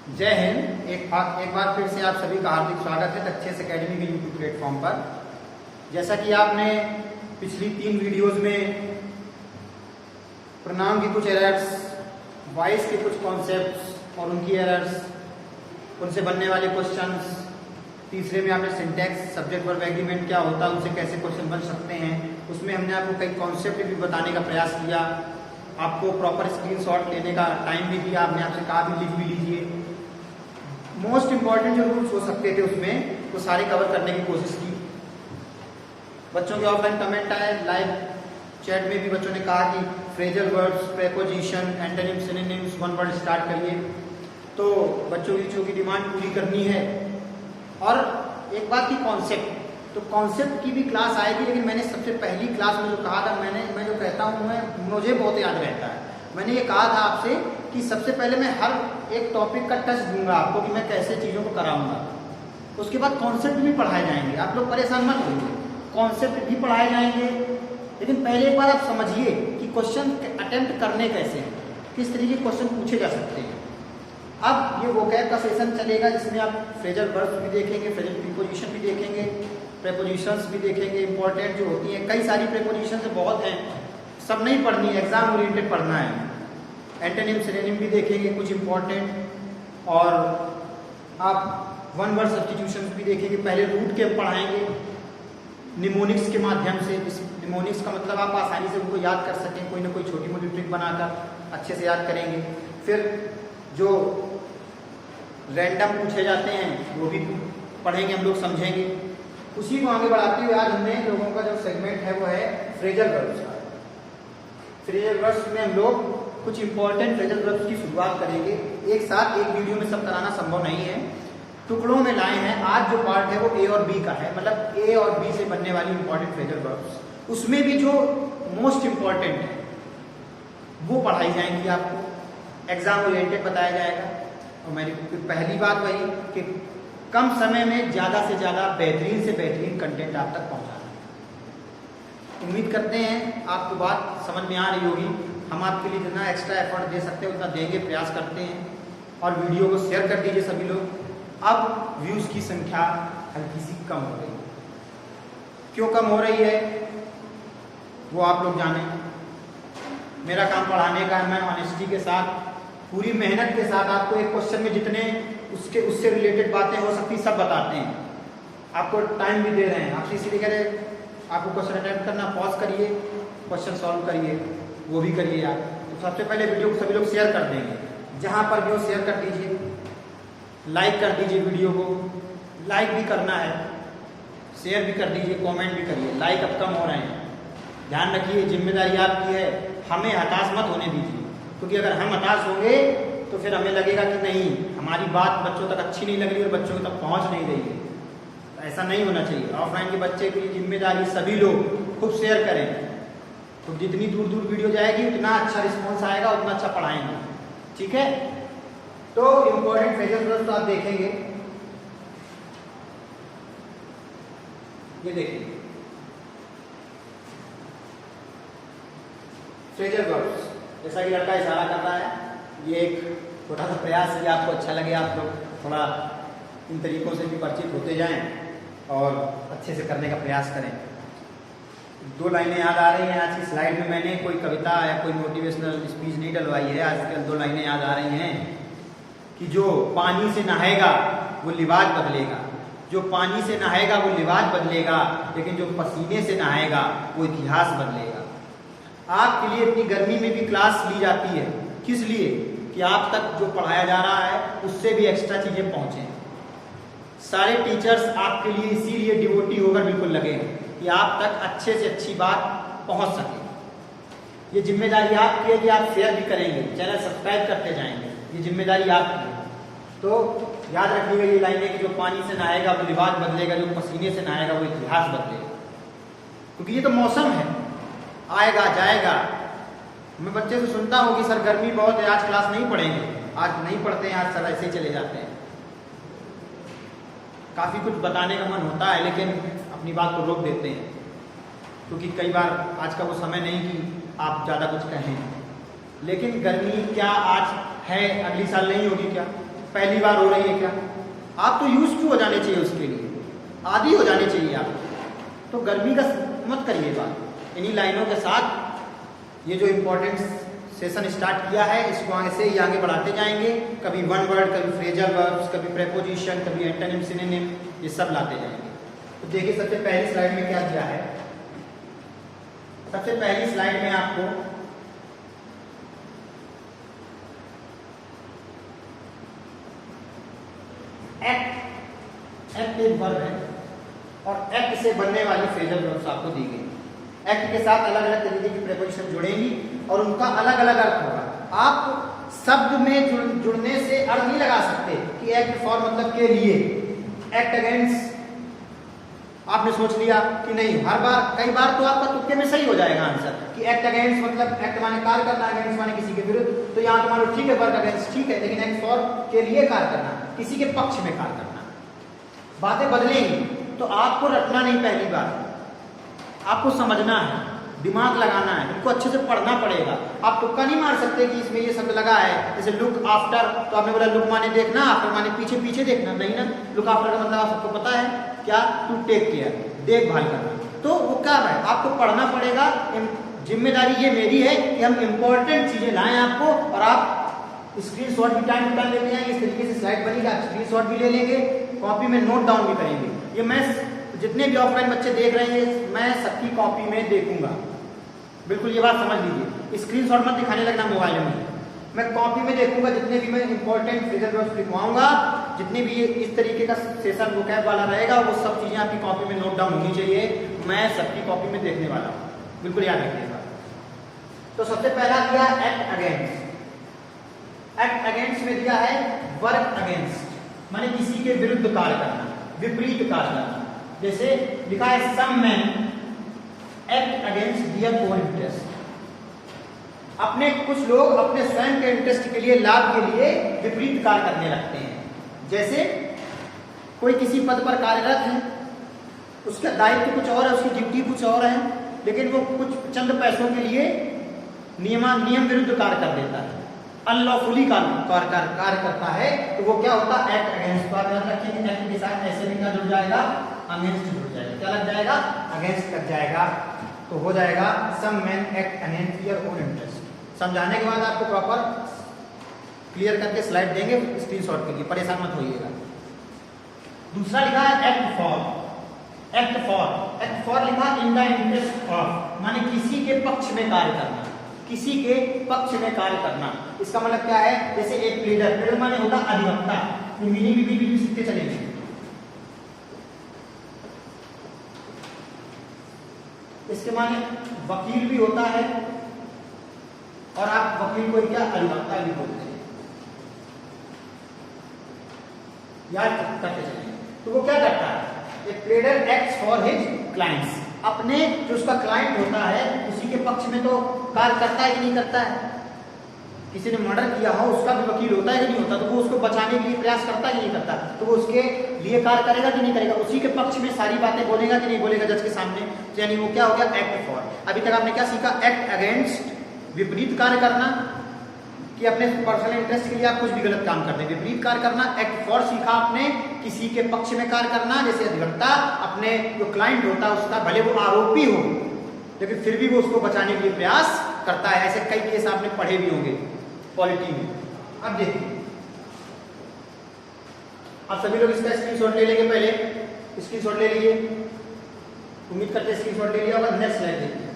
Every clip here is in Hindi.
जय हिंद। एक बार फिर से आप सभी का हार्दिक स्वागत है सक्सेस एकेडमी के यूट्यूब प्लेटफॉर्म पर। जैसा कि आपने पिछली 3 वीडियोस में प्रोनाउन की कुछ एरर्स, वॉइस के कुछ कॉन्सेप्ट्स और उनकी एरर्स, उनसे बनने वाले क्वेश्चंस, तीसरे में आपने सिंटैक्स, सब्जेक्ट वर्ब एग्रीमेंट क्या होता है, उनसे कैसे क्वेश्चन बन सकते हैं, उसमें हमने आपको कई कॉन्सेप्ट भी बताने का प्रयास किया। आपको प्रॉपर स्क्रीनशॉट लेने का टाइम भी दिया, आपने आपसे कहा भी लिख भी लीजिए। मोस्ट इंपॉर्टेंट जो रूल्स हो सकते थे उसमें वो सारे कवर करने की कोशिश की। बच्चों के ऑफलाइन कमेंट आए, लाइव चैट में भी बच्चों ने कहा कि phrasal words, preposition, antonym, synonyms, one word start करिए। तो बच्चों की डिमांड पूरी करनी है। और एक बात की कॉन्सेप्ट, तो कॉन्सेप्ट की भी क्लास आएगी, लेकिन मैंने सबसे पहली क्लास में जो कहा था, मैं जो कहता हूँ मुझे बहुत याद रहता है। मैंने ये कहा था आपसे कि सबसे पहले मैं हर एक टॉपिक का टच दूंगा आपको कि मैं कैसे चीज़ों को कराऊंगा। उसके बाद कॉन्सेप्ट भी पढ़ाए जाएंगे, आप लोग परेशान मत होइए, कॉन्सेप्ट भी पढ़ाए जाएंगे। लेकिन पहले एक बार आप समझिए कि क्वेश्चन अटेम्प्ट करने कैसे हैं, किस तरीके के क्वेश्चन पूछे जा सकते हैं। अब ये वोकैब का सेशन चलेगा जिसमें आप फ्रेजल वर्ब्स भी देखेंगे, फ्रेजल प्रीपोजिशन भी देखेंगे, प्रेपोजिशंस भी देखेंगे, इंपॉर्टेंट जो होती हैं। कई सारी प्रेपोजिशन बहुत हैं, सब नहीं पढ़नी है, एग्जाम ओरिएंटेड पढ़ना है। एंटोनिम, सिनोनिम भी देखेंगे कुछ इंपॉर्टेंट, और आप वन वर्ड सब्स्टिट्यूशंस भी देखेंगे। पहले रूट के पढ़ाएंगे निमोनिक्स के माध्यम से। इस निमोनिक्स का मतलब आप आसानी से उनको याद कर सकें, कोई ना कोई छोटी मोटी ट्रिक बनाकर अच्छे से याद करेंगे। फिर जो रैंडम पूछे जाते हैं वो भी पढ़ेंगे हम लोग, समझेंगे। उसी को आगे बढ़ाते हुए आज हमने लोगों का जो सेगमेंट है वो है फ्रेजल वर्ब्स का। फ्रेजल वर्ब्स में हम लोग कुछ इंपॉर्टेंट फ्रेजल वर्ब्स की शुरुआत करेंगे। एक साथ एक वीडियो में सब कराना संभव नहीं है, टुकड़ों में लाए हैं। आज जो पार्ट है वो ए और बी का है, मतलब ए और बी से बनने वाली इंपॉर्टेंट फ्रेजल वर्ब्स, उसमें भी जो मोस्ट इंपॉर्टेंट है वो पढ़ाई जाएंगी, आपको एग्जाम ओरिएंटेड बताया जाएगा। और मेरी पहली बात वही कि कम समय में ज़्यादा से ज़्यादा बेहतरीन से बेहतरीन कंटेंट आप तक पहुँचाना। उम्मीद करते हैं आपको बात समझ में आ रही होगी। हम आपके लिए जितना एक्स्ट्रा एफर्ट दे सकते हैं उतना देंगे, प्रयास करते हैं। और वीडियो को शेयर कर दीजिए सभी लोग। अब व्यूज़ की संख्या हल्की सी कम हो रही है, क्यों कम हो रही है वो आप लोग जाने। मेरा काम पढ़ाने का है, मैं ऑनेस्टी के साथ, पूरी मेहनत के साथ आपको एक क्वेश्चन में जितने उससे रिलेटेड बातें हो सकती सब बताते हैं। आपको टाइम भी दे रहे हैं, आपसे इसीलिए कह रहे आपको क्वेश्चन अटेम्प्ट करना, पॉज करिए, क्वेश्चन सॉल्व करिए, वो भी करिए आप। तो सबसे पहले वीडियो को सभी लोग शेयर कर देंगे, जहाँ पर भी हो शेयर कर दीजिए, लाइक कर दीजिए वीडियो को, लाइक भी करना है, शेयर भी कर दीजिए, कमेंट भी करिए। लाइक अब कम हो रहे हैं, ध्यान रखिए, जिम्मेदारी आपकी है, हमें हताश मत होने दीजिए। क्योंकि अगर हम हताश होंगे तो फिर हमें लगेगा कि नहीं, हमारी बात बच्चों तक अच्छी नहीं लग रही और बच्चों तक पहुँच नहीं रही है। ऐसा नहीं होना चाहिए। ऑफलाइन के बच्चे की जिम्मेदारी सभी लोग खूब शेयर करें, तो जितनी दूर दूर वीडियो जाएगी उतना अच्छा रिस्पॉन्स आएगा, उतना अच्छा पढ़ाएंगे। ठीक है, तो इंपॉर्टेंट फ्रेजल वर्ब्स तो आप देखेंगे। ये देखिए फ्रेजल वर्ब्स, जैसा कि लड़का इशारा कर रहा है, ये एक छोटा सा प्रयास है कि आपको अच्छा लगे, आप लोग थोड़ा इन तरीकों से भी परिचित होते जाएं और अच्छे से करने का प्रयास करें। 2 लाइनें याद आ रही हैं। आज की स्लाइड में मैंने कोई कविता या कोई मोटिवेशनल स्पीच नहीं डलवाई है। आजकल 2 लाइनें याद आ रही हैं कि जो पानी से नहाएगा वो लिबास बदलेगा, जो पानी से नहाएगा वो लिबास बदलेगा, लेकिन जो पसीने से नहाएगा वो इतिहास बदलेगा। आपके लिए इतनी गर्मी में भी क्लास ली जाती है, किस लिए? कि आप तक जो पढ़ाया जा रहा है उससे भी एक्स्ट्रा चीज़ें पहुँचें। सारे टीचर्स आपके लिए इसीलिए डिवोटी होकर बिल्कुल लगे हैं कि आप तक अच्छे से अच्छी बात पहुँच सके। ये जिम्मेदारी आपकी है कि आप शेयर भी करेंगे, चैनल सब्सक्राइब करते जाएंगे, ये जिम्मेदारी आपकी है। तो याद रखिएगा ये लाइनें कि जो पानी से नहाएगा वो लिबास बदलेगा, जो पसीने से नहाएगा वो इतिहास बदलेगा। क्योंकि ये तो मौसम है, आएगा जाएगा। मैं बच्चे से सुनता हूँ कि सर गर्मी बहुत है, आज क्लास नहीं पढ़ेंगे, आज नहीं पढ़ते हैं, आज सर ऐसे ही चले जाते हैं। काफ़ी कुछ बताने का मन होता है लेकिन अपनी बात को रोक देते हैं, क्योंकि कई बार आज का वो समय नहीं कि आप ज़्यादा कुछ कहें। लेकिन गर्मी क्या आज है, अगली साल नहीं होगी क्या? पहली बार हो रही है क्या? आप तो यूज टू हो जाने चाहिए, उसके लिए आदी हो जाने चाहिए आप। तो गर्मी का मत करिए बात। इन्हीं लाइनों के साथ ये जो इम्पोर्टेंट सेशन स्टार्ट किया है इसको ऐसे ही आगे बढ़ाते जाएंगे। कभी वन वर्ड, कभी फ्रेजल वर्ब्स, कभी प्रेपोजिशन, कभी एंटोनिम, सिनोनिम, ये सब लाते जाएंगे। तो देखिए सबसे पहली स्लाइड में क्या दिया है। सबसे पहली स्लाइड में आपको एक्ट एक वर्ब है और एक्ट से बनने वाली फ्रेजल वर्ब्स आपको दी गई। एक्ट के साथ अलग अलग तरीके की प्रेपोजिशन जुड़ेंगी और उनका अलग अलग अर्थ होगा। आप शब्द में जुड़ने से अर्थ नहीं लगा सकते कि एक्ट फॉर मतलब के लिए, एक्ट अगेंस्ट आपने सोच लिया कि नहीं, हर बार कई बार तो आपका तुक्के में सही हो जाएगा आंसर कि एक्ट अगेंस्ट मतलब एक्ट माने कार्य करना, अगेंस्ट माने किसी के विरुद्ध। तो यहाँ तो मानो ठीक है वर्क अगेंस्ट ठीक है, लेकिन एक्ट फॉर के लिए कार्य करना, किसी के पक्ष में कार्य करना। बातें बदलेंगी तो आपको रटना नहीं, पहली बार आपको समझना है, दिमाग लगाना है, इनको अच्छे से पढ़ना पड़ेगा। आप तुक्का नहीं मार सकते कि इसमें ये शब्द लगा है, जैसे लुक आफ्टर, तो आपने बोला लुक माने देखना, आफ्टर माने पीछे पीछे देखना, नहीं ना। लुक आफ्टर का मतलब आप सबको पता है क्या? टू टेक केयर, देखभाल करना। तो वो क्या है, आपको पढ़ना पड़ेगा। जिम्मेदारी ये मेरी है कि हम इंपॉर्टेंट चीजें लाएं आपको, और आप स्क्रीनशॉट भी टाइम टू टाइम लेते हैं। इस तरीके से स्लाइड बनेगी, आप स्क्रीनशॉट भी ले लेंगे, कॉपी में नोट डाउन भी करेंगे। ये मैं जितने भी ऑफलाइन बच्चे देख रहे हैं मैं सबकी कॉपी में देखूंगा, बिल्कुल ये बात समझ लीजिए। स्क्रीनशॉट मत दिखाने लगना मोबाइल में, मैं कॉपी में देखूंगा। जितने भी मैं इंपॉर्टेंट फ्रेजल वर्ब्स लिखवाऊंगा, जितने भी इस तरीके का सेशन वोकैब वाला रहेगा, वो सब चीजें आपकी कॉपी में नोट डाउन होनी चाहिए। मैं सबकी कॉपी में देखने वाला हूँ, बिल्कुल याद रखिएगा। तो सबसे पहला दिया एक्ट अगेंस्ट। एक्ट अगेंस्ट में दिया है वर्क अगेंस्ट, माने किसी के विरुद्ध कार्य करना, विपरीत कार्य करना। जैसे लिखा है some man act against their own interest. अपने कुछ लोग अपने स्वयं के इंटरेस्ट के लिए, लाभ के लिए विपरीत कार्य करने लगते हैं। जैसे कोई किसी पद पर कार्यरत है, उसका दायित्व कुछ और है, उसकी ड्यूटी कुछ और है, लेकिन वो कुछ चंद पैसों के लिए नियम विरुद्ध कार्य कर देता है, अनलॉफुली कार्य करता है, तो वो क्या होता है? Act against. तो याद रखिए एक्ट के साथ ऐसे भी क्या जुड़ जाएगा? अगेंस्ट जुड़ जाएगा। क्या लग जाएगा? अगेंस्ट लग जाएगा। तो हो जाएगा some man act against their own interest. समझाने के बाद आपको प्रॉपर क्लियर करके स्लाइड देंगे स्क्रीनशॉट के लिए, परेशान मत होइएगा। दूसरा लिखा है act for. Act for, act for लिखा इन द इंटरेस्ट ऑफ, माने किसी के पक्ष में कार्य करना, किसी के पक्ष में कार्य करना। इसका मतलब क्या है? जैसे एक प्लीडर, प्लीडर माने होगा अधिवक्ता। मीनिंग भी सीखते चलेंगे। इसके माने वकील भी होता है, और आप वकील को क्या अधिवक्ता भी बोलते हैं, याद करते चलेंगे। तो वो क्या करता है? एक pleader acts for his clients, अपने जो उसका क्लाइंट होता है उसी के पक्ष में तो कार्य करता है कि नहीं करता है। किसी ने मर्डर किया हो, उसका भी वकील होता है कि नहीं होता, तो वो उसको बचाने के लिए प्रयास करता है कि नहीं करता, तो वो उसके लिए कार्य करेगा कि नहीं करेगा, उसी के पक्ष में सारी बातें बोलेगा कि नहीं बोलेगा जज के सामने। तो यानी वो क्या हो गया? Act for. अभी तक आपने क्या सीखा? एक्ट अगेंस्ट, विपरीत कार्य करना, कि अपने पर्सनल इंटरेस्ट के लिए आप कुछ भी गलत काम करते हैं, विपरीत कार्य करना। एक्ट फॉर सीखा आपने, किसी के पक्ष में कार्य करना, जैसे अधिवक्ता अपने जो क्लाइंट होता है उसका, भले वो आरोपी हो लेकिन फिर भी वो उसको बचाने के लिए प्रयास करता है। ऐसे कई केस आपने पढ़े भी होंगे पॉलिटी में। अब देखिए, आप सभी लोग इसका स्क्रीनशॉट ले लेंगे, पहले स्क्रीनशॉट ले लीजिए, उम्मीद करते हैं स्क्रीनशॉट ले लिया होगा। नेक्स्ट स्लाइड देखिए।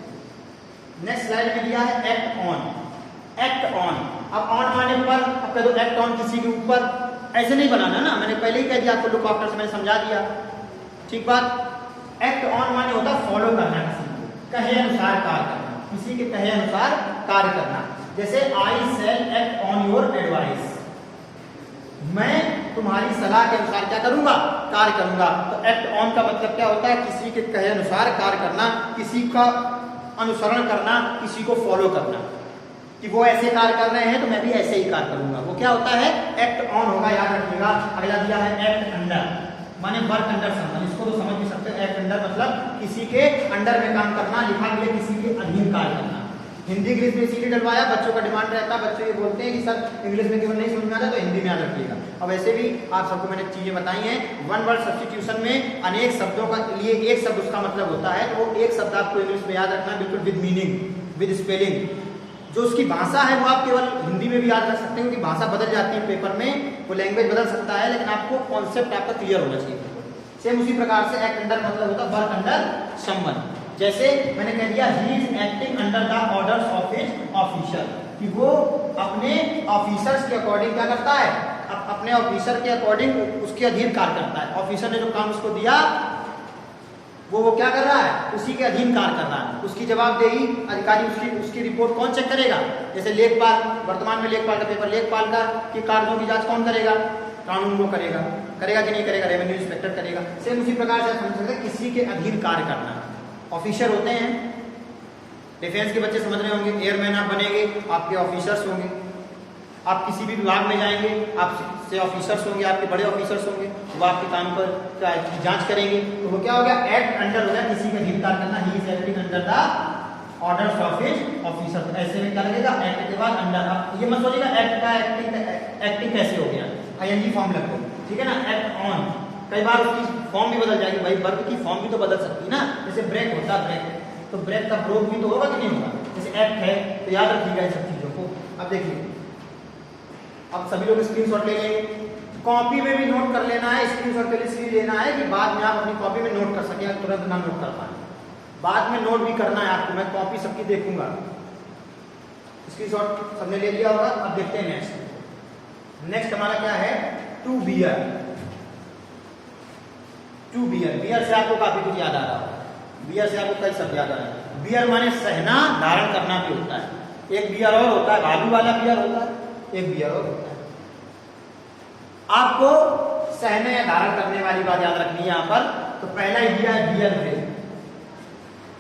नेक्स्ट स्लाइड में दिया है एक्ट ऑन। एक्ट ऑन, अब ऑन आने पर अब कह दो एक्ट ऑन किसी के ऊपर, ऐसे नहीं बनाना ना, मैंने पहले ही कह दिया आपको, लुक आफ्टर से मैंने समझा दिया, ठीक बात। एक्ट ऑन माने होता फॉलो करना, किसी को कहे अनुसार कार्य करना, किसी के कहे अनुसार कार्य करना। जैसे आई शैल एक्ट ऑन योर एडवाइस, मैं तुम्हारी सलाह के अनुसार क्या करूंगा? कार्य करूंगा। तो एक्ट ऑन का मतलब क्या होता है? किसी के कहे अनुसार कार्य करना, किसी का अनुसरण करना, किसी को फॉलो करना, कि वो ऐसे कार्य कर रहे हैं तो मैं भी ऐसे ही कार्य करूंगा। वो क्या होता है? एक्ट ऑन होगा, याद रखिएगा। अगला दिया है एक्ट अंडर, माने वर्क अंडर समवन, इसको तो समझ भी सकते हैं। एक्ट अंडर मतलब किसी के अंडर में काम करना, लिखा गया किसी के अधीन कार्य करना। हिंदी इंग्लिश में इसीलिए डलवाया, बच्चों का डिमांड रहता है, बच्चों ये बोलते हैं कि सर इंग्लिश में केवल नहीं समझ में आता तो हिंदी में याद रखिएगा। अब वैसे भी आप सबको मैंने चीजें बताई हैं, वन वर्ड सब्स्टिट्यूशन में अनेक शब्दों का लिए एक शब्द उसका मतलब होता है, तो वो एक शब्द आपको इंग्लिश में याद रखना बिल्कुल विद मीनिंग, विद स्पेलिंग। जो उसकी भाषा है वो आप केवल हिंदी में भी याद रख सकते हैं, क्योंकि भाषा बदल जाती है पेपर में, वो लैंग्वेज बदल सकता है, लेकिन आपको कॉन्सेप्ट आपका क्लियर होना चाहिए। सेम उसी प्रकार से एक्ट अंडर मतलब होता है वर्क अंडर समवन। जैसे मैंने कह दिया he is acting under the orders of his officer, कि वो अपने ऑफिसर्स के अकॉर्डिंग क्या करता है, अपने ऑफिसर के अकॉर्डिंग उसके अधीन कार्य करता है। ऑफिसर ने जो काम उसको दिया वो क्या कर रहा है, उसी के अधीन कार्य कर रहा है। उसकी जवाबदेही अधिकारी उसकी रिपोर्ट कौन चेक करेगा, जैसे लेखपाल, वर्तमान में लेखपाल का पेपर, लेखपाल का कि कार्यों की जांच कौन करेगा, कानून वो करेगा कि नहीं करेगा, रेवेन्यू इंस्पेक्टर करेगा। सेम उसी प्रकार से समझ सकते हैं किसी के अधीन कार्य करना। ऑफिसर होते हैं, डिफेंस के बच्चे समझ रहे होंगे, एयरमैन आप बनेंगे, आपके ऑफिसर्स होंगे। आप किसी भी विभाग में जाएंगे, आपसे ऑफिसर्स होंगे, आपके बड़े ऑफिसर्स होंगे, वो आपके काम पर जांच करेंगे। तो वो क्या हो गया, एक्ट अंडर हो गया, किसी का अधिकार करना, he is acting under the orders of his officer. तो ऐसे में क्या लगेगा, एक्ट के बाद अंडर। ये मत सोचिएगा एक्ट का एक्टिंग कैसे हो गया, आईएनजी फॉर्म लग गई, ठीक है ना। एक्ट ऑन, कई बार उसकी फॉर्म भी बदल जाएगी, भाई वर्ब की फॉर्म भी तो बदल सकती है ना। जैसे ब्रेक होता है, ब्रेक, तो ब्रेक का ब्रोक भी तो होगा कि नहीं होगा। जैसे एक्ट है, तो याद रखिएगा इन सब चीजों को। अब देखिए, अब सभी लोग स्क्रीनशॉट ले लेंगे, कॉपी में भी नोट कर लेना है। स्क्रीनशॉट के लिए इसलिए लेना है कि बाद में आप अपनी कॉपी में नोट कर सकें, तुरंत ना नोट कर पाए, बाद में नोट भी करना है आपको। मैं कॉपी सबकी देखूंगा। स्क्रीनशॉट सबने ले लिया होगा। अब देखते हैं नेक्स्ट हमारा क्या है, to bear. To bear, bear से आपको काफी कुछ याद आ रहा है, बियर से आपको कई शब्द याद आ रहे हैं। बियर माने सहना, धारण करना भी होता है। एक बियर और होता है, भालू वाला बियर होता है, एक बियर और होता है। आपको सहने या धारण करने वाली बात याद रखनी है यहाँ पर। तो पहला ही दिया है बियर विल।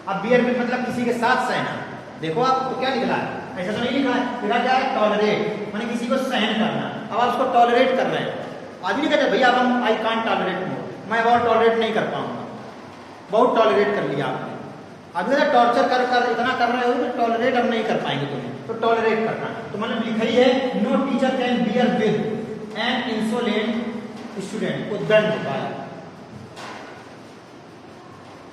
अब बियर विल मतलब किसी के साथ सहना। देखो आप तो क्या लिखा है, ऐसा तो नहीं लिखा है, लिखा क्या है, टॉलरेट, माने किसी को सहन करना। अब आप उसको टॉलरेट कर रहे हैं, आदमी नहीं कहते भैया अब हम आई कांट टॉलरेट मोर, मैं और टॉलरेट नहीं कर पाऊंगा, बहुत टॉलरेट कर लिया आपने। आदमी से टॉर्चर कर इतना कर रहे हो तो टॉलरेट हम नहीं कर पाएंगे तुम्हें, तो टॉलरेट करना। तो मतलब लिखा ही है, no teacher can bear with an insolent student, को दंड वाला,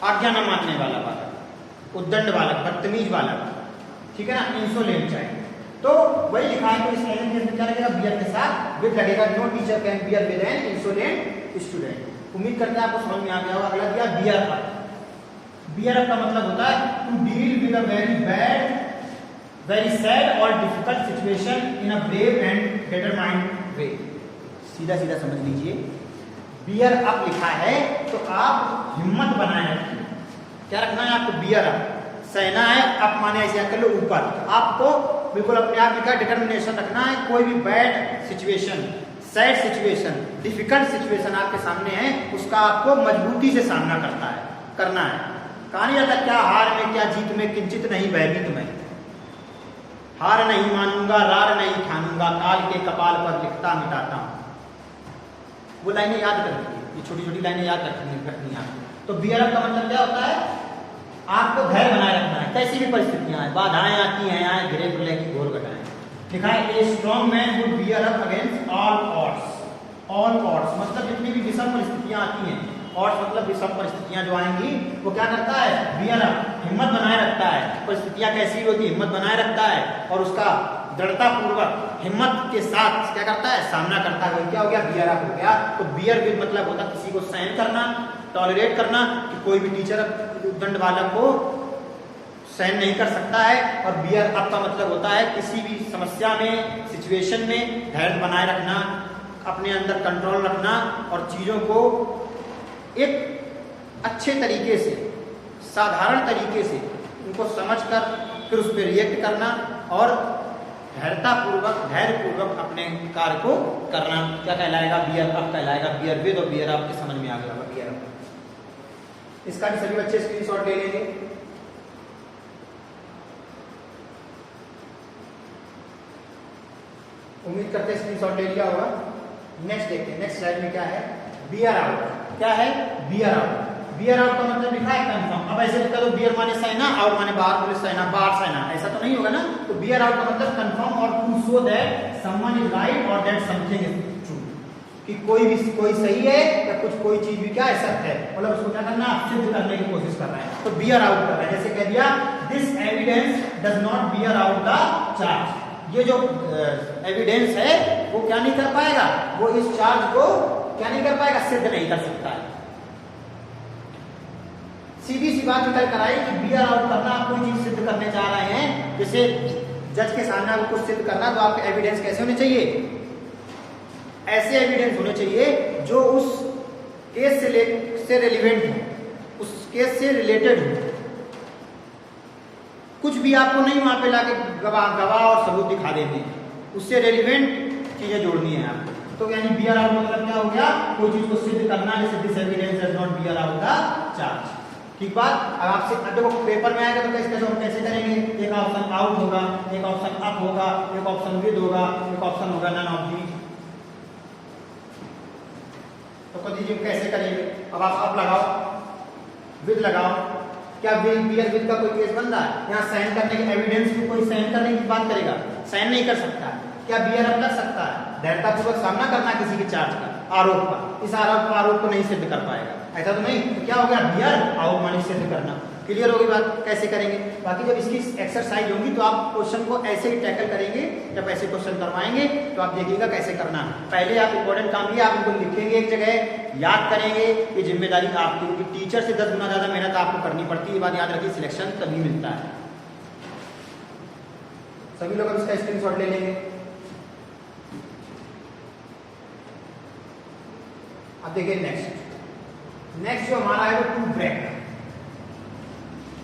आज्ञा न मानने वाला बालक, उद्दंड बालक, बदतमीज बालक, ठीक है ना, इंसोलेंट चाइल्ड। तो वही लिखा है। तो इस केस में क्या लगेगा, बियर के साथ विद लगेगा। No teacher can bear with an insolent student. उम्मीद करते हैं आपको समझ में आ गया होगा। अगला दिया बियर अप। बियर अप का मतलब होता है to deal with a very bad, very sad और difficult situation in a brave and determined way. सीधा सीधा समझ लीजिए, बियर अप लिखा है तो आप हिम्मत बनाए रखिए। क्या रखना है आपको, बियर अप, सहना है। अप माने ऐसे कर लो ऊपर, आपको बिल्कुल अपने आप का डिटर्मिनेशन रखना है। कोई भी bad situation, sad situation, difficult situation आपके सामने है, उसका आपको मजबूती से सामना करना है। कहा नहीं जाता, क्या हार में क्या जीत में, किंचित नहीं भयभीत में, हार नहीं मानूंगा, रार नहीं ठानूंगा, काल के कपाल पर लिखता मिटाता हूं। वो लाइनें याद कर लीजिए, ये छोटी छोटी लाइनें याद रखनी है। तो बियर अप का मतलब क्या होता है, आपको धैर्य बनाए रखना है। कैसी भी परिस्थितियां आए, बाधाएं आती हैं, आए घिरे प्रलय की घोर घटाएं। लिखा है, a strong man would beer up against all odds. All odds मतलब जितनी भी विषम परिस्थितियां आती हैं, ऑड्स मतलब विषम परिस्थितियां जो आएंगी, वो क्या करता है, बियर अप, हिम्मत बनाए रखता है। परिस्थितियां कैसी होती, हिम्मत बनाए रखता है और उसका दृढ़ता पूर्वक हिम्मत के साथ क्या करता है, सामना करता है। क्या हो गया, बियर अप हो गया। तो बियर विल मतलब होता है किसी को सहन करना, टॉलरेट करना, कि कोई भी टीचर दंड बालक को सहन नहीं कर सकता है। और बियर अप का मतलब होता है किसी भी समस्या में, सिचुएशन में धैर्य बनाए रखना, अपने अंदर कंट्रोल रखना और चीजों को एक अच्छे तरीके से, साधारण तरीके से उनको समझकर फिर उस पर रिएक्ट करना और धैर्य पूर्वक अपने कार्य को करना। क्या कहलाएगा, बियर अप कहलाएगा। बियर विद और बियर अप के समझ में आ गया होगा, बियर अप। इसका भी सभी बच्चे स्क्रीनशॉट ले लेंगे। उम्मीद करते हैं स्क्रीनशॉट ले लिया होगा। नेक्स्ट देखते हैं, नेक्स्ट स्लाइड में क्या है, बियर आउट। क्या है, बियर आउट। बियर आउट का मतलब लिखा है कंफर्म। अब ऐसे लिखा तो बियर माने साइन आउट माने बाहर, बोले साइन बाहर साइन, ऐसा तो नहीं होगा ना। तो बियर आउट का मतलब कंफर्म और to show that someone is right और दैट समथिंग इज ट्रू, कि कोई सही है या कुछ कोई चीज भी क्या है सत्य है, मतलब उसको क्या करना है, सिद्ध करने की कोशिश कर रहा है। तो बियर आउट कर रहा है, जैसे कह दिया this evidence does not bear out the charge, ये जो एविडेंस है वो क्या नहीं कर पाएगा, वो इस चार्ज को क्या नहीं कर पाएगा, सिद्ध नहीं कर सकता है। सीधी सी बात निकल कर आई कि बियर आउट करना, आप कोई चीज सिद्ध करने जा रहे हैं, जैसे जज के सामने आपको कुछ सिद्ध करना, तो आपके एविडेंस कैसे होने चाहिए, ऐसे एविडेंस होने चाहिए जो उस केस से रिलेवेंट हो, उस केस से रिलेटेड हो। कुछ भी आपको नहीं वहां पे लाके गवाह और सबूत दिखा देंगे, उससे रेलिवेंट चीजें जोड़नी है आपको। तो यानी बियर आउट मतलब क्या हो गया, कोई चीज को सिद्ध करना, जैसे this evidence does not bear out the charge. ठीक बात। अब आपसे देखो पेपर में आएगा तो कैसे करेंगे, एक ऑप्शन आउट होगा, एक ऑप्शन अप होगा, एक ऑप्शन विद होगा, एक ऑप्शन होगा नन ऑफ दीज। तो कह दीजिए कैसे करेंगे। अब आप अप लगाओ, विद लगाओ, क्या बियर विद का कोई केस बन रहा है, यहाँ साइन करने के एविडेंस में कोई साइन करने की बात करेगा, साइन नहीं कर सकता। क्या बियर अप लग सकता है, धैर्यतापूर्वक सामना करना किसी के चार्ज का, आरोप का, इस आरोप को नहीं सिद्ध कर पाएगा, ऐसा तो नहीं। तो क्या हो गया, बियर आउट माने सिद्ध करना। क्लियर होगी बात, कैसे करेंगे। बाकी जब इसकी एक्सरसाइज होगी तो आप क्वेश्चन को ऐसे ही टैकल करेंगे, जब ऐसे क्वेश्चन करवाएंगे तो आप देखिएगा कैसे करना। पहले आप इंपॉर्टेंट काम किया, आप इनको लिखेंगे एक जगह, याद करेंगे, ये जिम्मेदारी आपकी, क्योंकि टीचर से 10 गुना ज्यादा मेहनत आपको करनी पड़ती है। ये बात याद रखिए, सिलेक्शन तभी मिलता है। सभी लोग अब इसका स्क्रीनशॉट ले लेंगे। अब देखिए नेक्स्ट जो हमारा है वो टू ब्रेक,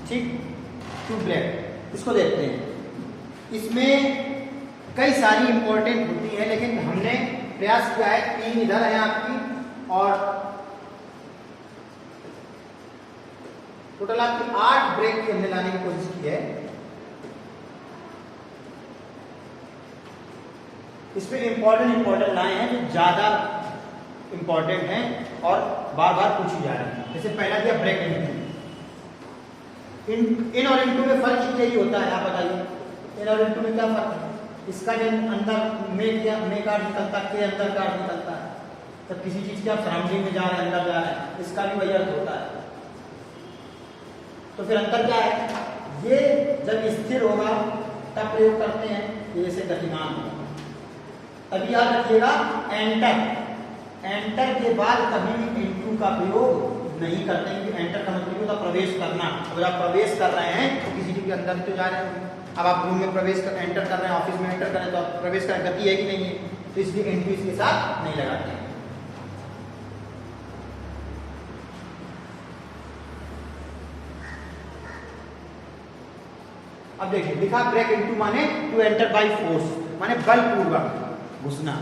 ठीक, टू ब्रेक, इसको देखते हैं। इसमें कई सारी इंपॉर्टेंट होती है, लेकिन हमने प्रयास किया है, 3 इधर है आपकी और टोटल आपकी 8 ब्रेक की हमने लाने की कोशिश की है। इसमें इंपॉर्टेंट लाए हैं जो ज्यादा इंपॉर्टेंट हैं और बार बार पूछी जा रही है। जैसे पहला दिया ब्रेक इनटू, इन और इनटू में फर्क यही होता है, आप बताइए इन और इनटू में क्या फर्क है। इसका जो अंदर में का निकलता है, के अंदर का निकलता है, जब किसी चीज के आप सराउंडिंग में जा रहे हैं, अंदर जा रहे हैं, इसका भी वही अर्थ होता है। तो फिर अंतर क्या है, ये जब स्थिर होगा तब प्रयोग करते हैं, ये जैसे गतिमान होगा। तभी याद रखिएगा एंटर के बाद कभी भी इनटू का प्रयोग नहीं करते हैं, कि एंटर का मतलब होता है प्रवेश करना। अगर आप प्रवेश कर रहे हैं तो किसी के अंदर तो जा रहे हैं। अब आप रूम में एंटर कर रहे हैं, ऑफिस में एंटर करें तो आप प्रवेश कर, गति है कि नहीं है, तो इसलिए इनटू इसके साथ नहीं लगाते हैं। अब देखिए लिखा ब्रेक इनटू माने टू एंटर बाय फोर्स, माने बलपूर्वक घुसना।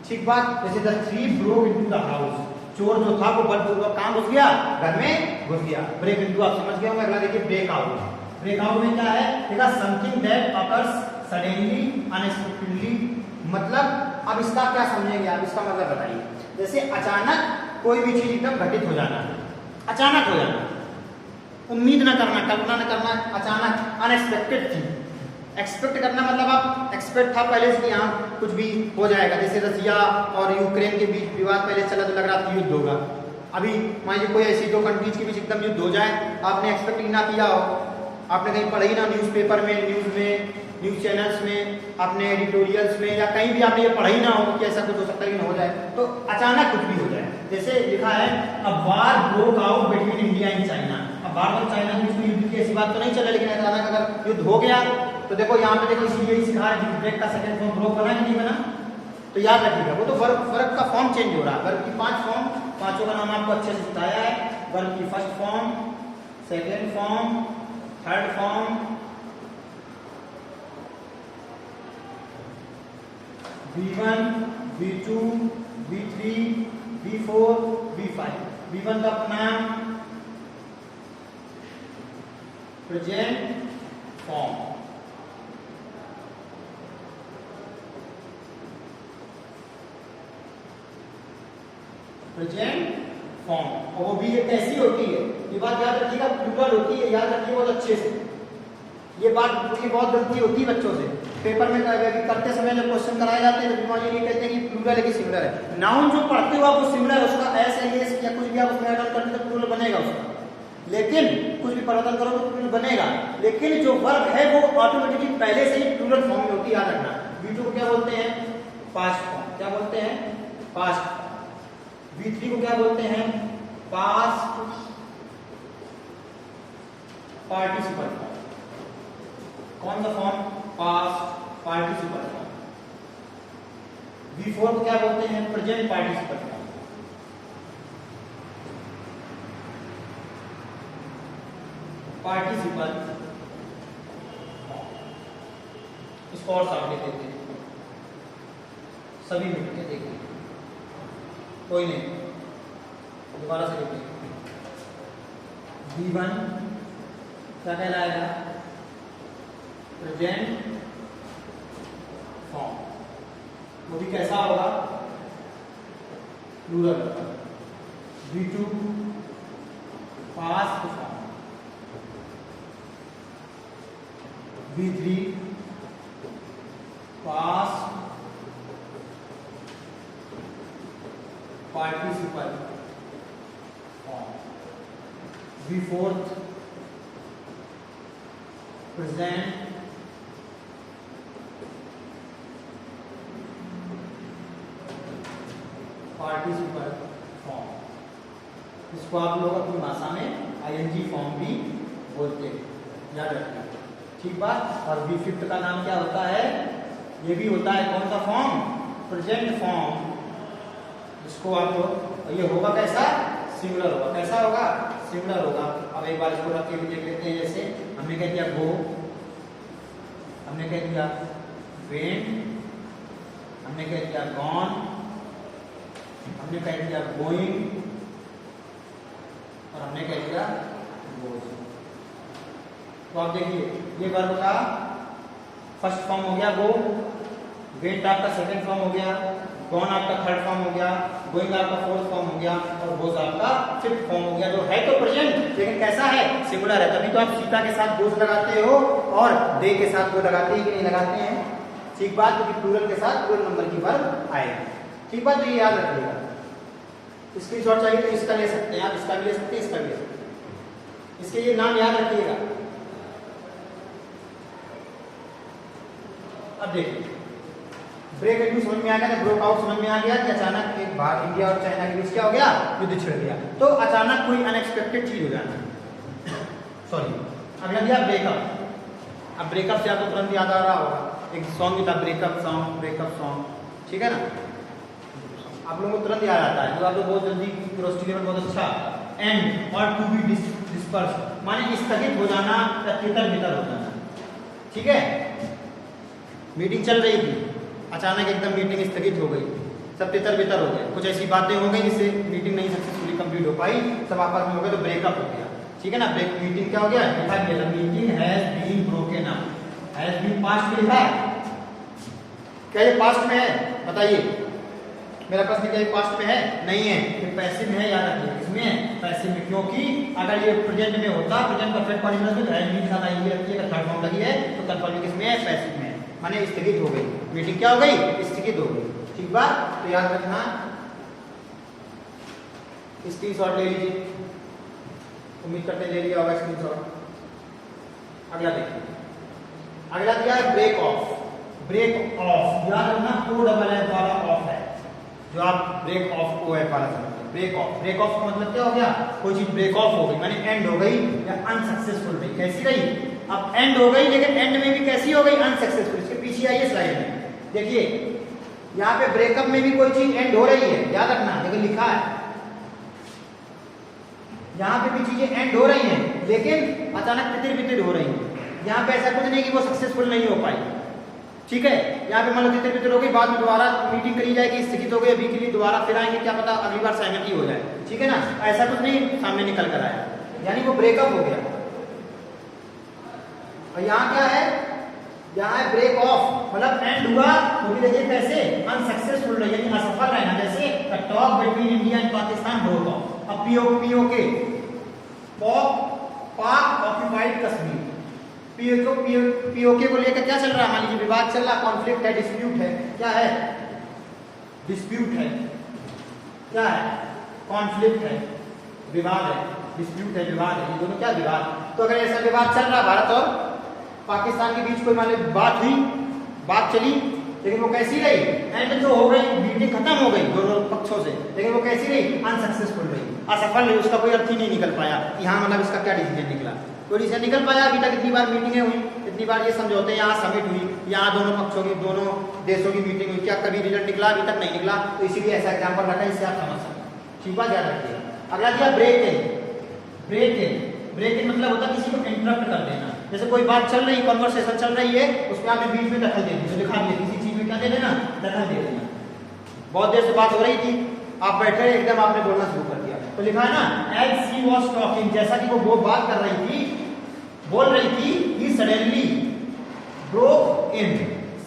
ठीक बात। जैसे the thief broke into the house, चोर जो था वो बलपूर्वक कहां घुस गया, घर में घुस गया। ब्रेक इनटू आप समझ गए होंगे। अगला देखिए ब्रेक आउट। ब्रेक आउट में क्या है, देखा something that occurs suddenly unexpectedly, मतलब अब इसका क्या समझेंगे आप, इसका मतलब बताइए। जैसे अचानक कोई भी चीज एकदम घटित हो जाना, अचानक हो जाना, उम्मीद न करना, कल्पना न करना, अचानक अनएक्सपेक्टेड थी। एक्सपेक्ट करना मतलब आप एक्सपेक्ट था पहले से कि यहाँ कुछ भी हो जाएगा। जैसे रसिया और यूक्रेन के बीच विवाद पहले चला तो लग रहा था युद्ध होगा। अभी मान लीजिए कोई ऐसी 2 कंट्रीज के बीच एकदम युद्ध हो जाए, आपने एक्सपेक्ट ही ना किया हो, आपने कहीं पढ़ा ही ना न्यूज़पेपर में, न्यूज़ चैनल्स में, अपने एडिटोरियल्स में, या कहीं भी आपने ये पढ़ा ही ना हो कि ऐसा कुछ हो सकता है कि हो जाए, तो अचानक कुछ भी हो जाए। जैसे लिखा है a war broke out between India and China. अब भारत और चाइना के बीच में युद्ध की ऐसी बात तो नहीं चला, लेकिन अचानक अगर युद्ध हो गया तो देखो यहाँ पे देखो इसीलिए ही सिखा रहे हैं ब्रेक का सेकंड फॉर्म ब्रोक बना कि नहीं बना। तो याद रखिएगा, वो तो वर्ब का फॉर्म चेंज हो रहा है। वर्ब की 5 फॉर्म, पांचों का नाम आपको अच्छे से बताया है। वर्ब की first form, second form, third form, V1, V2, V3, V4, V5। V1 का नाम प्रेजेंट फॉर्म, प्रेजेंट फॉर्म, और वो भी ये कैसी होती है, ये बात याद रखिएगा, प्लूरल होती है, याद रखिए बहुत अच्छे से। ये बात की बहुत गलती होती है बच्चों से, पेपर में करते समय जब क्वेश्चन कराए जाते हैं तो ये कहते हैं कि प्लूरल है कि सिंगुलर है। नाउन जो पढ़ते हो आप वो सिंगुलर, उसका एस है एस या कुछ भी आप उसमें ऐड करते तो प्लूरल बनेगा उसका, लेकिन कुछ भी परिवर्तन करो तो प्लूरल बनेगा, लेकिन जो वर्ब है वो ऑटोमेटिकली पहले से ही प्लूरल फॉर्म में होती है, याद रखना। V2 को क्या बोलते हैं, पास्ट फॉर्म, क्या बोलते हैं, पास्ट। V3 को क्या बोलते हैं, पास्ट पार्टिसिपल फॉर्म। कौन सा form, past participle form. V4 को क्या बोलते हैं, प्रेजेंट पार्टिसिपल फॉर्म। पार्टिसिपल इसको और सामने देते हैं, सभी मिल के देखिए, कोई नहीं, दोबारा से देखिए। V1 क्या कहलाएगा, प्रेजेंट फॉर्म, वो भी कैसा होगा, plural. V2 past form. V3 past participle form. V4 present participle form. इसको आप लोग अपनी भाषा में ING फॉर्म भी बोलते हैं, याद रखना, ठीक बात। और V5 का नाम क्या होता है, ये भी होता है कौन सा फॉर्म, प्रेजेंट फॉर्म। इसको आप लोग, ये होगा कैसा, सिंगुलर होगा, कैसा होगा, सिंगुलर होगा। अब एक बार इसको रख के भी देख लेते हैं, जैसे हमने कह दिया गो, हमने कह दिया वेंट, हमने कह दिया गॉन, हमने कह दिया गोइंग, और हमने कह दिया गोज। तो आप देखिए ये वर्ब का फर्स्ट फॉर्म हो गया गो, वेंट आपका सेकंड फॉर्म हो गया, गॉन आपका थर्ड फॉर्म हो गया, गोइंग आपका फोर्थ फॉर्म हो गया, और गोज आपका फिफ्थ फॉर्म हो गया। जो है तो प्रेजेंट, लेकिन कैसा है, सिंगुलर है। तभी तो आप सीता के साथ गोज लगाते हो और दे के साथ वो लगाते हैं कि नहीं लगाते हैं, ठीक बात, क्योंकि प्लूरल के साथ प्लूरल नंबर की वर्ब आएगा, ठीक बात। तो ये याद रखिएगा। स्क्रीनशॉट चाहिए तो इसका ले सकते हैं आप, इसका भी ले सकते हैं, इसका भी ले सकते हैं, इसके ये नाम याद रखिएगा। अब देखिए ब्रेक इनटू समझ में आ गया, ब्रोक आउट समझ में आ गया कि अचानक एक बार इंडिया और चाइना के बीच क्या हो गया, युद्ध छिड़ गया। तो अचानक कोई अनएक्सपेक्टेड चीज हो जाना, सॉरी, अब लग गया ब्रेकअप। अब ब्रेकअप से आपको तुरंत याद आ रहा होगा, एक सॉन्ग भी था, ब्रेकअप सॉन्ग, ठीक है ना, आप लोगों को तुरंत याद आता है, जो आप लोग बहुत जल्दी क्यूरोसिटी लेवल बहुत अच्छा। एंड और टू बी डिस्पर्स माने स्थगित हो जाना या तितर बितर हो जाना, ठीक है। मीटिंग चल रही थी, अचानक एकदम मीटिंग स्थगित हो गई, सब तितर बितर हो गए, कुछ ऐसी बातें हो गई जिससे मीटिंग नहीं सक्सेसफुली कंप्लीट हो पाई, सब आपस में हो गए, तो ब्रेकअप हो गया, ठीक है ना। ब्रेक मीटिंग क्या हो गया, लिखा गया meeting has been broken up, has been past में लिखा है, क्या ये पास्ट में है, बताइए, मेरा प्रश्न क्या ये पास्ट में है, नहीं है, ये पैसिव में है, याद रखिए, किसमें है, पैसिव में, क्योंकि अगर ये प्रेजेंट में होता, प्रेजेंट परफेक्ट कंटीन्यूअस में हैज बीन के साथ आएंगे रखिए, अगर थर्ड फॉर्म लगी है तो कंफर्म किसमें है, पैसिव में है, माने स्थगित हो गई, मीटिंग क्या हो गई, स्थगित हो गई, ठीक बात। तो याद रखना, स्क्रीनशॉट ले लीजिए, उम्मीद करते हैं ले लिया होगा स्क्रीनशॉट। अगला देखिए, अगला दिया है ब्रेक ऑफ, ब्रेक ऑफ याद रखना, O डबल एफ वाला ऑफ है, जो आप ब्रेक ऑफ को एफ वाला समझते हैं, ब्रेक ऑफ। ब्रेक ऑफ का मतलब क्या हो गया, कोई चीज ब्रेक ऑफ हो गई माने एंड हो गई या अनसक्सेसफुल रही, कैसी रही, अब एंड हो गई, लेकिन एंड में भी कैसी हो गई, अनसक्सेसफुल। इसके पीछे आइए स्लाइड में, देखिए यहाँ पे ब्रेकअप में भी कोई चीज एंड हो रही है, याद रखना, देखो लिखा है यहाँ पे भी चीजें एंड हो रही हैं, लेकिन अचानक तितिर बितिर हो रही हैं। यहाँ पे ऐसा कुछ नहीं कि वो सक्सेसफुल नहीं हो पाई, ठीक है। यहाँ पे मान लो तितर बितर हो गई, बाद में दोबारा मीटिंग करी जाएगी, स्थगित हो गई, अभी के लिए दोबारा फिर आएंगे, क्या पता अगली बार सहमति हो जाए, ठीक है ना, ऐसा कुछ नहीं सामने निकल कर आया, यानी वो ब्रेकअप हो गया। और यहाँ क्या है, यहाँ है ब्रेक ऑफ, मतलब एंड हुआ, वो भी देखिए कैसे, अनसक्सेसफुल रही, यानी असफल रहना, जैसे talk between India and Pakistan broke of, अब पीओके पाक ऑक्यूपाइड कश्मीर, पीओके को लेकर क्या चल रहा है? मान लीजिए विवाद चल रहा, कॉन्फ्लिक्ट है, डिस्प्यूट है, क्या है? डिस्प्यूट है, क्या है? कॉन्फ्लिक्ट है, विवाद है, डिस्प्यूट है, विवाद है, ये दोनों क्या विवाद? तो अगर ऐसा विवाद चल रहा भारत और पाकिस्तान के बीच, कोई मान लीजिए बात हुई, बात चली, लेकिन वो कैसी रही? एंड जो हो गई, मीटिंग खत्म हो गई दोनों पक्षों से, लेकिन वो कैसी रही? अनसक्सेसफुल रही, असफल रही, उसका कोई अर्थ ही नहीं निकल पाया। यहाँ मतलब इसका क्या डिसीजन निकला? कोई डिसीजन निकल पाया? अभी तक इतनी बार मीटिंगें हुई, इतनी बार ये समझौते, यहाँ समिट हुई, यहाँ दोनों पक्षों की, दोनों देशों की मीटिंग हुई, क्या कभी रिजल्ट निकला? अभी तक नहीं निकला। तो इसीलिए ऐसा एग्जाम्पल रखा, इससे आप समझ सकते हैं। ठीक बात याद रखिएगा। अगला दिया ब्रेक इन। ब्रेक इन मतलब होता है किसी को इंटरप्ट कर देना। जैसे कोई बात चल रही, कॉन्वर्सेशन चल रही है, उसमें आपने बीच में दखल दे दी, तो दिखा दिया, किसी चीज में क्या दे देना? दखल दे देना। बहुत देर से बात हो रही थी, आप बैठे एकदम आपने बोलना शुरू कर दिया, तो लिखा है ना एज शी वॉज टॉकिंग, जैसा कि वो बात कर रही थी, बोल रही थी, he suddenly broke in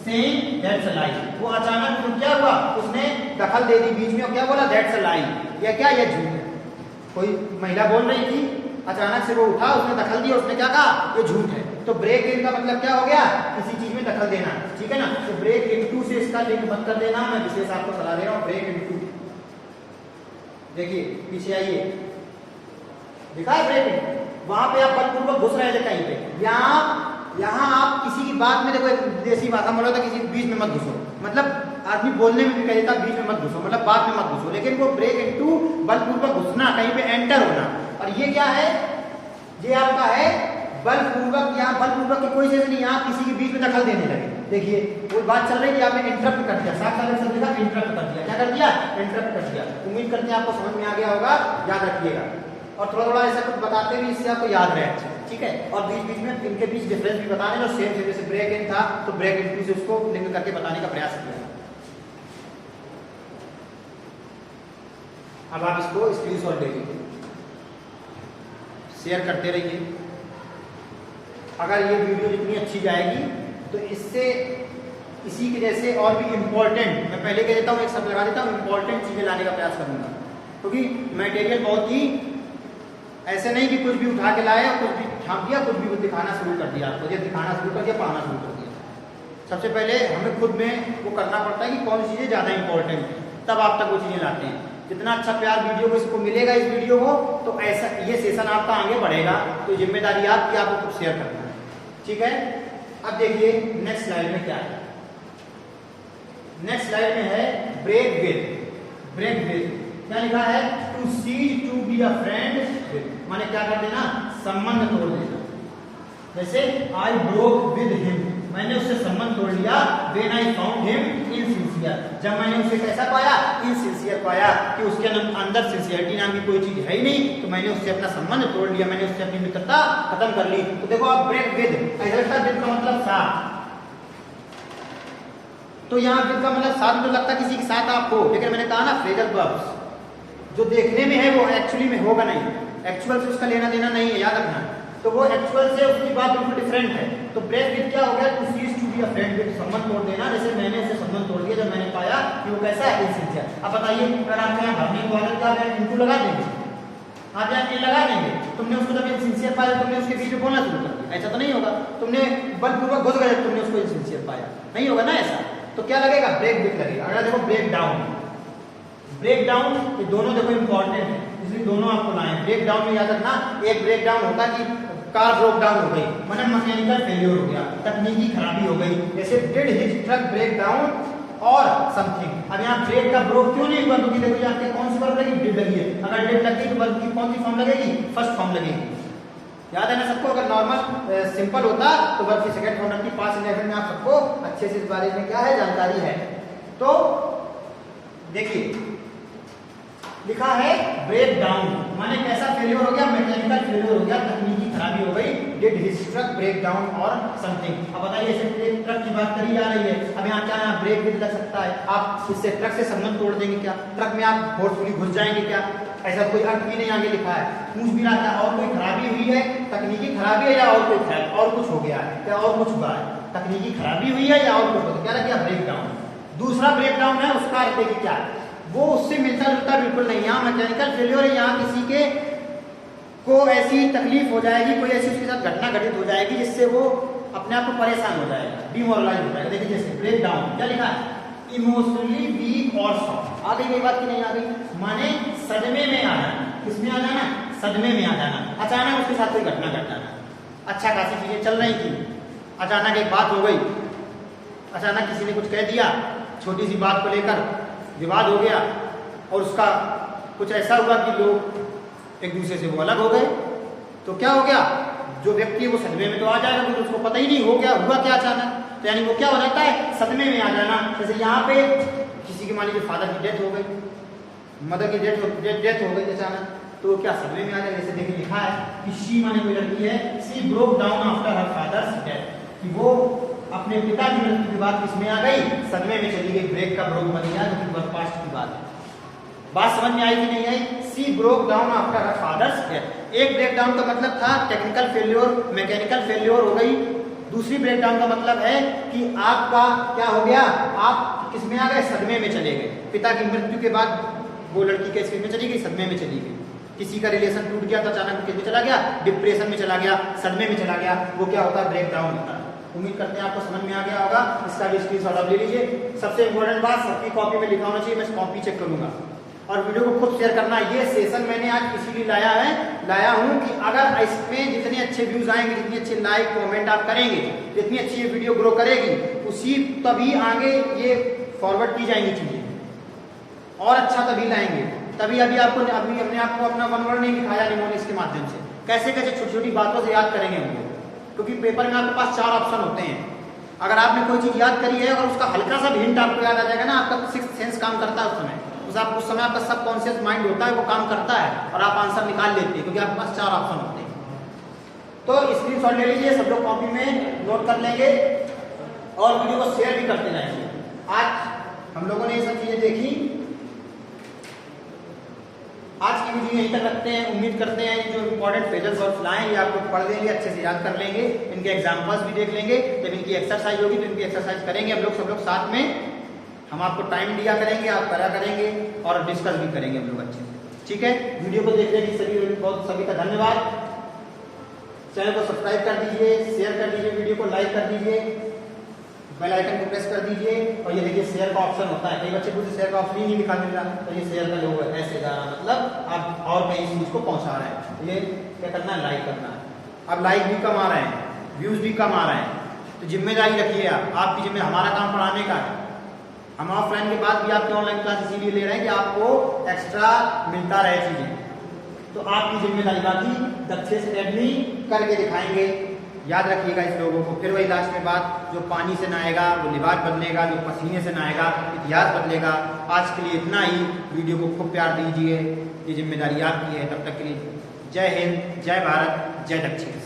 saying that's a lie, वो अचानक क्या हुआ? उसने दखल दे दी बीच में और क्या बोला? दैट्स अ लाई, या क्या? ये झूठ है। कोई महिला बोल रही थी, अचानक से वो उठा, उसने दखल दिया, उसने क्या कहा? ये झूठ है। तो ब्रेक इन का मतलब क्या हो गया? किसी चीज में दखल देना, ठीक है ना? तो ब्रेक इनटू से इसका लिंक मत कर देना, मैं विशेष आपको सलाह दे रहा हूं। ब्रेक इनटू, देखिए पीछे आइए, दिखा है ब्रेक इन, वहां पे आप बलपूर्वक घुस रहे थे कहीं पे, यहाँ आप किसी की बात में, देखो देसी भाषा में बोला था, किसी बीच में मत घुसो, मतलब आदमी बोलने में भी कह देता बीच में मत घुसो, मतलब बात में मत घुसो, लेकिन वो ब्रेक इनटू बलपूर्वक घुसना, कहीं पे एंटर होना। और ये क्या है? ये आपका है बलपूर्वक, यहाँ बलपूर्वक की कोई चीज नहीं, यहाँ किसी के बीच में दखल देने लगे। देखिए कोई बात चल रही थी, आपने इंटरप्ट कर दिया, साफ साफ सब लिखा, इंटरप्ट कर दिया। क्या कर दिया? इंटरप्ट कर दिया। उम्मीद करते हैं आपको समझ में आ गया होगा, याद रखिएगा, और थोड़ा थोड़ा ऐसा कुछ बताते भी, इससे आपको याद रहे, ठीक है? और बीच बीच में इनके बीच डिफरेंस भी बताने, जो सेम से, जैसे ब्रेक इन था तो ब्रेक इन से उसको लिंक करके बताने का प्रयास किया। अब आप इसको स्क्रीनशॉट ले लीजिए, शेयर करते रहिए। अगर ये वीडियो जितनी अच्छी जाएगी तो इससे, इसी के जैसे और भी इम्पोर्टेंट, मैं पहले कह देता हूँ, एक शब्द लगा देता हूँ, इम्पोर्टेंट चीजें लाने का प्रयास करूंगा, क्योंकि मटेरियल बहुत ही ऐसे नहीं कि कुछ भी उठा के लाए और कुछ भी छाप दिया, कुछ भी दिखाना शुरू कर दिया, आपको ये दिखाना शुरू कर दिया, पढ़ाना शुरू कर दिया। सबसे पहले हमें खुद में वो करना पड़ता है कि कौन सी चीजें ज्यादा इंपॉर्टेंट है, तब आप तक वो चीजें लाते हैं। जितना अच्छा प्यार वीडियो को इसको मिलेगा, इस वीडियो को, तो ऐसा ये सेशन आपका आगे बढ़ेगा। तो जिम्मेदारी आपकी, आपको कुछ शेयर करना है, ठीक है? अब देखिए नेक्स्ट स्लाइड में क्या है। नेक्स्ट स्लाइड में है ब्रेक विद। ब्रेक विद क्या लिखा है? To cease to be a friend with, माने क्या कर देना? संबंध तोड़ देना। जैसे आई ब्रोक विद हिम, मैंने उससे संबंध तोड़ लिया। When I found him insincere, जब मैंने उसे कैसा पाया? इनसिंसियर पाया, कि उसके अंदर सिंसियरिटी नाम की कोई चीज है ही नहीं, तो मैंने उससे अपना संबंध तोड़ लिया, मैंने उससे अपनी मित्रता खत्म कर ली। तो देखो आप ब्रेक विद, ऐसा लगता है विद का मतलब साथ, तो यहाँ विद का मतलब साथ में लगता है किसी के साथ आप हो, लेकिन मैंने कहा ना फ्रेजल वर्ब्स जो देखने में है वो एक्चुअली में होगा नहीं, एक्चुअल से उसका लेना देना नहीं है, याद रखना। तो वो एक्चुअल से उसकी बात बिल्कुल डिफरेंट है। तो ब्रेक विद क्या हो गया? To cease to be a friend with, संबंध तोड़ देना। जैसे मैंने उसे संबंध तोड़ दिया जब मैंने पाया कि वो कैसा है? इनसिंसियर। अब बताइए, अगर आपके यहाँ भरने को आदत क्या है, इनको लगा देंगे, आप यहाँ लगा देंगे, तुमने उसको जब इनसिंसियर पाया, तुमने उसके बीच में बोलना शुरू कर दिया, ऐसा तो नहीं होगा। तुमने बलपूर्वक घुस गए, तुमने उसको इनसिंसियर पाया, नहीं होगा ना ऐसा। तो क्या लगेगा? ब्रेक विद लगेगा। अगर देखो ब्रेक डाउन, ब्रेक डाउन, ये दोनों देखो इंपॉर्टेंट है, इसलिए दोनों आपको लाए। ब्रेक डाउन में याद रखना, एक ब्रेक डाउन होता है कि कार ब्रेक डाउन हो गई, मतलब मैकेनिकल फेलियर हो गया, तकनीकी खराबी हो गई, जैसे did his truck break down or something. अब यहाँ ब्रेक का ब्रोक क्यों नहीं हुआ? क्योंकि देखो यहाँ पे कौन सी वर्ब लगी? डिड लगी है। अगर डिड लगी तो वर्ब की कौन सी फॉर्म लगेगी? फर्स्ट फॉर्म लगेगी, याद है ना सबको? अगर नॉर्मल सिंपल होता तो वर्ब की सेकंड फॉर्म लगती। पास्ट इंडेफिनिट में आप सबको अच्छे से इस बारे में क्या है? जानकारी है। तो देखिए लिखा है ब्रेक डाउन, माने कैसा फेलियर हो गया? मैकेनिकल फेलियर हो गया, तकनीकी खराबी हो गई। Did his truck break down or something. अब बताइए, इसे ट्रक की बात करी जा रही है, अब यहाँ क्या है? ब्रेक विद लग सकता है। आप इससे ट्रक से संबंध तोड़ देंगे क्या? ट्रक में आप फोर्सफुली घुस जाएंगे क्या? ऐसा कोई अर्थ भी नहीं आगे लिखा है। पूछ भी रहा था और कोई खराबी हुई है, तकनीकी खराबी है, या और कोई और कुछ हो गया है, क्या और कुछ हुआ है? तकनीकी खराबी हुई है या और कुछ हो गया? क्या लग गया? Break down. दूसरा ब्रेक डाउन है, उसका अर्थ देखिए क्या है? वो उससे मिलता जुलता बिल्कुल नहीं। यहाँ मैकेनिकल फेल्योर है, यहाँ किसी के को ऐसी तकलीफ हो जाएगी, कोई ऐसी उसके साथ घटना घटित हो जाएगी जिससे वो अपने आप को परेशान हो जाएगा, डिमोरलाइज हो जाएगा। देखिए जैसे ब्रेक डाउन, क्या लिखा है, इमोशनली वीक और शॉक। आ गई बात की नहीं आ गई, माने सदमे में आ जाना। किसमें आ जाना, सदमे में आ जाना, अचानक उसके साथ कोई घटना घट जाना। अच्छा खासी चीजें चल रही थी, अचानक एक बात हो गई, अचानक किसी ने कुछ कह दिया, छोटी सी बात को लेकर विवाद हो गया और उसका कुछ ऐसा हुआ कि लोग एक दूसरे से वो अलग हो गए। तो क्या हो गया, जो व्यक्ति वो सदमे में तो आ जाएगा, क्योंकि उसको पता ही नहीं हो गया हुआ क्या अचानक। तो यानी वो क्या हो जाता है, सदमे में आ जाना। जैसे यहाँ पे किसी की मान लीजिए फादर की डेथ हो गई, मदर की डेथ हो गई अचानक, तो क्या सदमे में आ जाएगा। जैसे देखिए लिखा है कि शी माने कोई लड़की है, she broke down after her father's death, कि वो अपने पिता की मृत्यु के बाद किसमें आ गई, सदमे में चली गई। ब्रेक का ब्रोक बन गया, जो कि पास्ट की बात है। बात समझ में आई कि नहीं आई, she broke down after her father's death. एक ब्रेक डाउन का मतलब था टेक्निकल फेल्योर, मैकेनिकल फेल्योर हो गई। दूसरी ब्रेक डाउन का मतलब है कि आपका क्या हो गया, आप किसमें आ गए, सदमे में चले गए। पिता की मृत्यु के बाद वो लड़की किस में चली गई, सदमे में चली गई। किसी का रिलेशन टूट गया तो अचानक किसमें चला गया, डिप्रेशन में चला गया, सदमे में चला गया। वो क्या होता है, ब्रेक डाउन होता है। उम्मीद करते हैं आपको समझ में आ गया होगा। इसका भी स्क्रीनशॉट आप ले लीजिए। सबसे इंपॉर्टेंट बात, सबकी कॉपी में लिखा होना चाहिए, मैं कॉपी चेक करूंगा। और वीडियो को खुद शेयर करना। ये सेशन मैंने आज इसीलिए लाया हूं कि अगर इसमें जितने अच्छे व्यूज आएंगे, जितनी अच्छे लाइक कमेंट आप करेंगे, जितनी अच्छी ये वीडियो ग्रो करेगी, उसी तभी आगे ये फॉरवर्ड की जाएंगी चीजें और अच्छा तभी लाएंगे। तभी अभी हमने आपको अपना वन वर्ड नहीं दिखाया निमोनिक्स के माध्यम से, कैसे कैसे छोटी छोटी बातों से याद करेंगे हम लोग। क्योंकि पेपर में आपके पास 4 ऑप्शन होते हैं। अगर आपने कोई चीज याद करी है और उसका हल्का सा भी हिंट आपको याद आ जाएगा ना, आपका सिक्स्थ सेंस काम करता है उस समय आपका सबकॉन्शियस माइंड होता है, वो काम करता है और आप आंसर निकाल लेते हैं, क्योंकि आपके पास 4 ऑप्शन होते हैं। तो स्क्रीनशॉट ले लीजिए, सब लोग कॉपी में नोट कर लेंगे और वीडियो को शेयर भी करते जाएंगे। आज हम लोगों ने ये सब चीजें देखी। आज की वीडियो यहीं तक रखते हैं। उम्मीद करते हैं ये जो इंपॉर्टेंट फ्रेजल वर्ब्स लाएं ये आप लोग पढ़ लेंगे, अच्छे से याद कर लेंगे, इनके एग्जांपल्स भी देख लेंगे। जब इनकी एक्सरसाइज होगी तो इनकी एक्सरसाइज करेंगे हम लोग सब लोग साथ में। हम आपको टाइम दिया करेंगे, आप करा करेंगे और डिस्कस भी करेंगे हम लोग अच्छे से। ठीक है, वीडियो को देखने के सभी का धन्यवाद। चैनल को सब्सक्राइब कर दीजिए, शेयर कर दीजिए, वीडियो को लाइक कर दीजिए, बेल आइकन को प्रेस कर दीजिए। और ये देखिए शेयर का ऑप्शन होता है, कई बच्चे मुझे शेयर का ऑप्शन ही नहीं दिखा मिल रहा, तो ये शेयर का लोगो है, ऐसे जाना मतलब आप और कहीं चीज को पहुंचा रहे हैं। ये क्या करना है, लाइक करना है। अब लाइक भी कम आ रहे हैं, व्यूज भी कम आ रहे हैं, तो जिम्मेदारी रखिए आपकी जिम्मेदारी। हमारा काम पढ़ाने का है। हम ऑफलाइन के बाद भी आपके ऑनलाइन क्लास इसीलिए ले रहे हैं कि आपको एक्स्ट्रा मिलता रहे चीजें। तो आपकी जिम्मेदारी, बाकी दक्षेश एकेडमी करके दिखाएंगे। याद रखिएगा इस लोगों को। फिर वही लास्ट में बात, जो पानी से नहाएगा वो लिबास बदलेगा, जो पसीने से नहाएगा इतिहास बदलेगा। आज के लिए इतना ही। वीडियो को खूब प्यार दीजिए, ये जिम्मेदारी आपकी है। तब तक के लिए जय हिंद, जय भारत, जय दक्षिण।